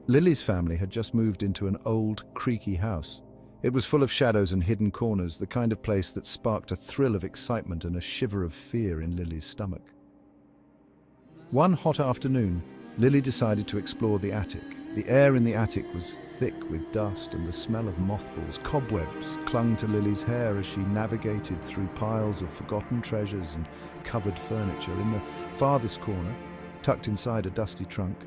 Lily's family had just moved into an old, creaky house. It was full of shadows and hidden corners, the kind of place that sparked a thrill of excitement and a shiver of fear in Lily's stomach. One hot afternoon, Lily decided to explore the attic. The air in the attic was thick with dust, and the smell of mothballs, cobwebs, clung to Lily's hair as she navigated through piles of forgotten treasures and covered furniture. In the farthest corner, tucked inside a dusty trunk,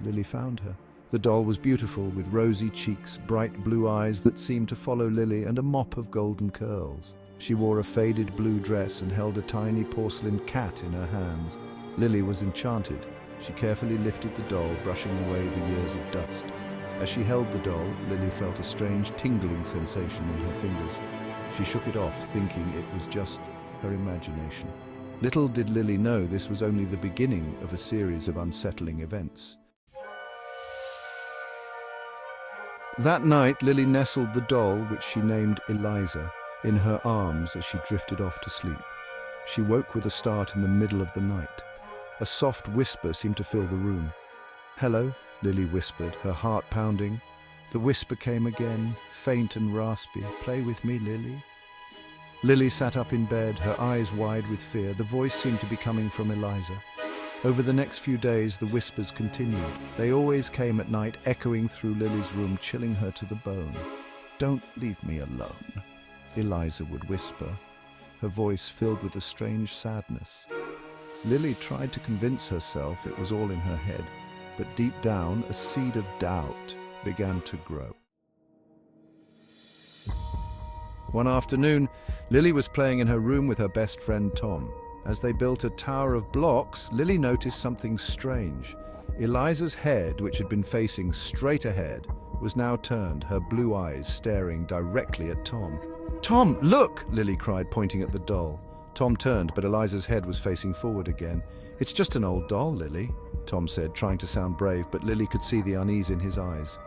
Lily found her. The doll was beautiful, with rosy cheeks, bright blue eyes that seemed to follow Lily, and a mop of golden curls. She wore a faded blue dress and held a tiny porcelain cat in her hands. Lily was enchanted. She carefully lifted the doll, brushing away the years of dust. As she held the doll, Lily felt a strange tingling sensation in her fingers. She shook it off, thinking it was just her imagination. Little did Lily know this was only the beginning of a series of unsettling events. That night, Lily nestled the doll, which she named Eliza, in her arms as she drifted off to sleep. She woke with a start in the middle of the night. A soft whisper seemed to fill the room. "Hello," Lily whispered, her heart pounding. The whisper came again, faint and raspy. "Play with me, Lily." Lily sat up in bed, her eyes wide with fear. The voice seemed to be coming from Eliza. Over the next few days, the whispers continued. They always came at night, echoing through Lily's room, chilling her to the bone. "Don't leave me alone," Eliza would whisper, her voice filled with a strange sadness. Lily tried to convince herself it was all in her head, but deep down, a seed of doubt began to grow. One afternoon, Lily was playing in her room with her best friend Tom. As they built a tower of blocks, Lily noticed something strange. Eliza's head, which had been facing straight ahead, was now turned, her blue eyes staring directly at Tom. "Tom, look!" Lily cried, pointing at the doll. Tom turned, but Eliza's head was facing forward again. "It's just an old doll, Lily," Tom said, trying to sound brave, but Lily could see the unease in his eyes.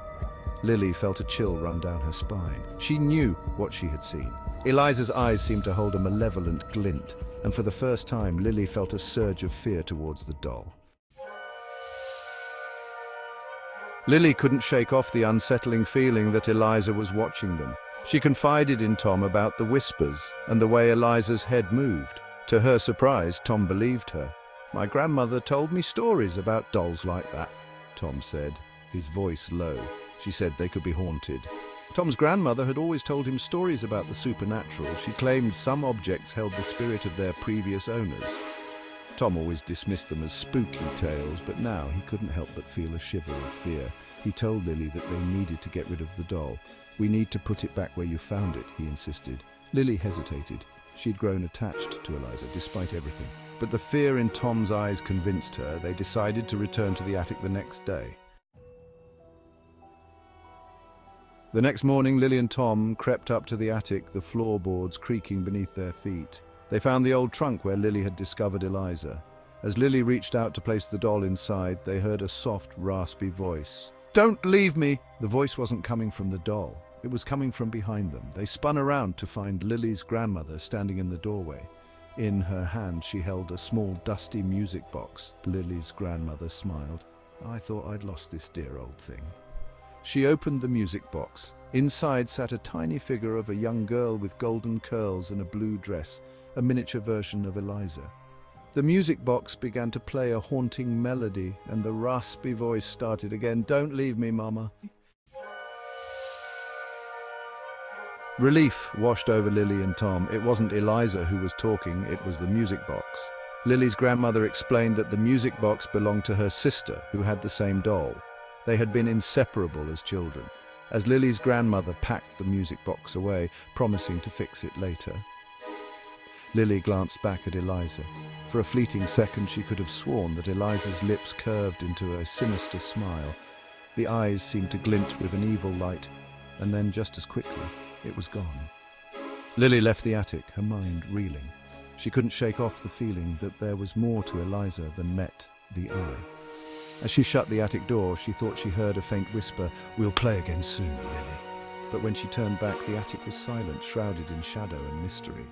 Lily felt a chill run down her spine. She knew what she had seen. Eliza's eyes seemed to hold a malevolent glint, and for the first time, Lily felt a surge of fear towards the doll. Lily couldn't shake off the unsettling feeling that Eliza was watching them. She confided in Tom about the whispers and the way Eliza's head moved. To her surprise, Tom believed her. "My grandmother told me stories about dolls like that," Tom said, his voice low. She said they could be haunted. Tom's grandmother had always told him stories about the supernatural. She claimed some objects held the spirit of their previous owners. Tom always dismissed them as spooky tales, but now he couldn't help but feel a shiver of fear. He told Lily that they needed to get rid of the doll. "We need to put it back where you found it," he insisted. Lily hesitated. She'd grown attached to Eliza, despite everything. But the fear in Tom's eyes convinced her. They decided to return to the attic the next day. The next morning, Lily and Tom crept up to the attic, the floorboards creaking beneath their feet. They found the old trunk where Lily had discovered Eliza. As Lily reached out to place the doll inside, they heard a soft, raspy voice. "Don't leave me!" The voice wasn't coming from the doll. It was coming from behind them. They spun around to find Lily's grandmother standing in the doorway. In her hand, she held a small, dusty music box. Lily's grandmother smiled. "I thought I'd lost this dear old thing." She opened the music box. Inside sat a tiny figure of a young girl with golden curls and a blue dress, a miniature version of Eliza. The music box began to play a haunting melody, and the raspy voice started again. "Don't leave me, Mama." Relief washed over Lily and Tom. It wasn't Eliza who was talking, it was the music box. Lily's grandmother explained that the music box belonged to her sister, who had the same doll. They had been inseparable as children. As Lily's grandmother packed the music box away, promising to fix it later, Lily glanced back at Eliza. For a fleeting second, she could have sworn that Eliza's lips curved into a sinister smile. The eyes seemed to glint with an evil light, and then just as quickly, it was gone. Lily left the attic, her mind reeling. She couldn't shake off the feeling that there was more to Eliza than met the eye. As she shut the attic door, she thought she heard a faint whisper, "We'll play again soon, Lily." But when she turned back, the attic was silent, shrouded in shadow and mystery.